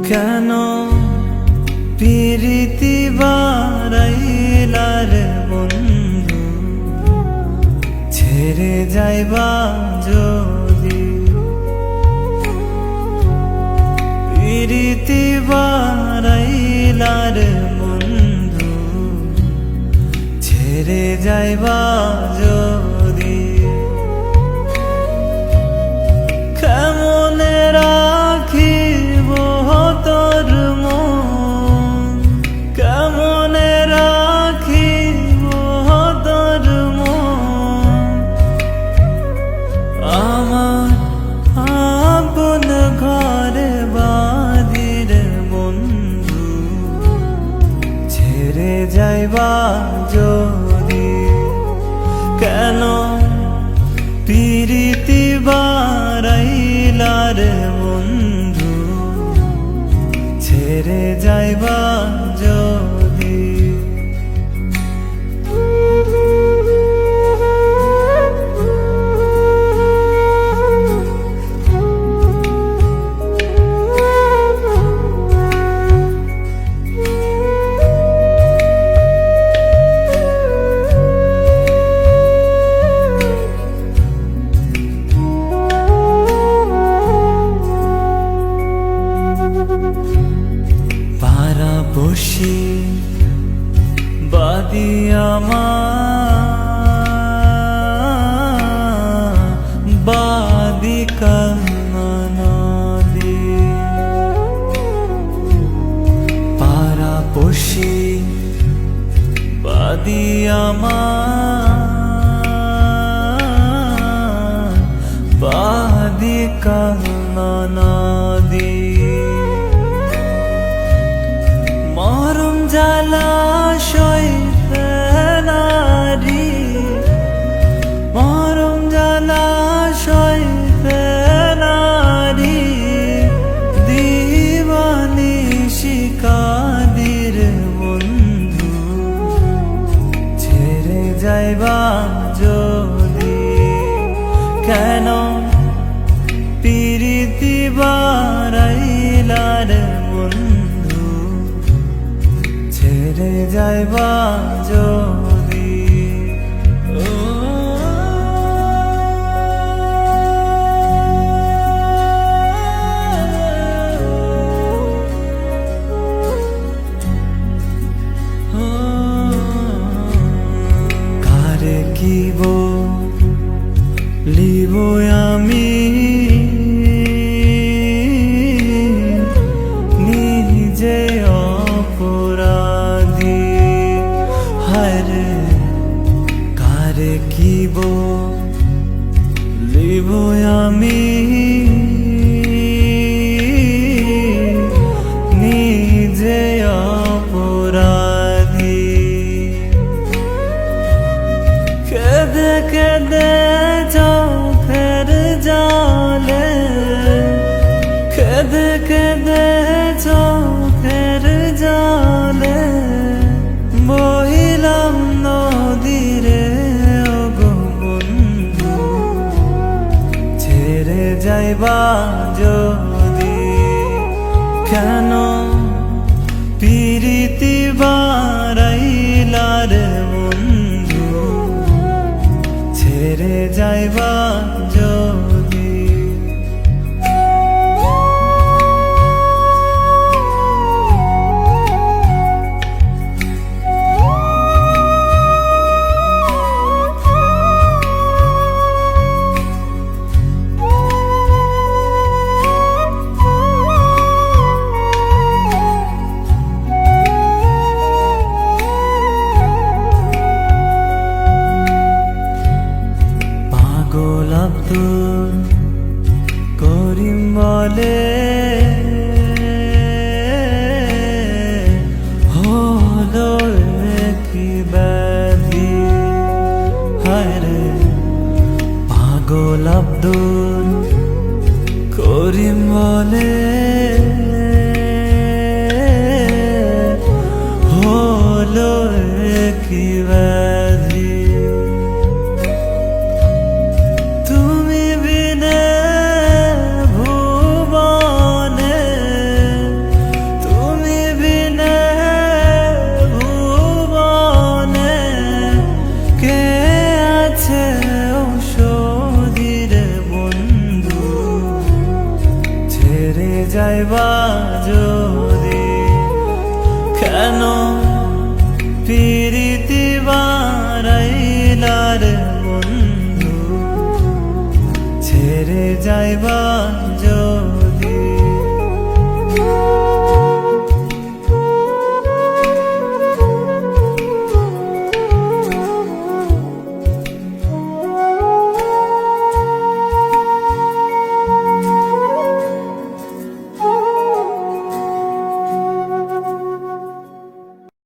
কেন প্রীতি বারাইলার বন্ধু, ছেড়ে যাইবা যদি। প্রীতি বারাইলার বন্ধু, ছেড়ে যাইবা যদি। কেমনে রাখিব তোর মন, কেমনে রাখিব তোর মন। আমার আপন ঘরে বাদির বন্ধু, ছেড়ে যাইবা যদি। কেন প্রীতি বারাইলার বন্ধু, ছেড়ে যাইবা যদি। পাড়াপড়শি বাদি আমার, বাদি কান্নাদি। পাড়াপড়শি বাদি আমার, বাদি কান্নাদি। মরম জলাশয় ফেলারি, মরম জলাশয় ফেলারি। দিবানি শিকাদির বন্ধু, ছেড়ে যাইবা যদি। কেন প্রীতি বারাইলার বন্ধু, ছেড়ে যাইবা যদি। কারে কি বলিব আমি, নিজে অপরাধী। হায়রে কারে কি বলিব আমি, নিজে অপরাধী। কেঁদে কেঁদে চোখের জলে, কেঁদে কেঁদে চোখের জলে। বহিলাম নদীরে ওগো বন্ধু, ছেড়ে যাইবা যদি। কেন প্রীতি বারাইলার বন্ধু, ছেড়ে যাইবা যদি। পাগল যাইবা যদি কেন পিরিতি বারাইলার বন্ধু ছেড়ে যাইবা যদি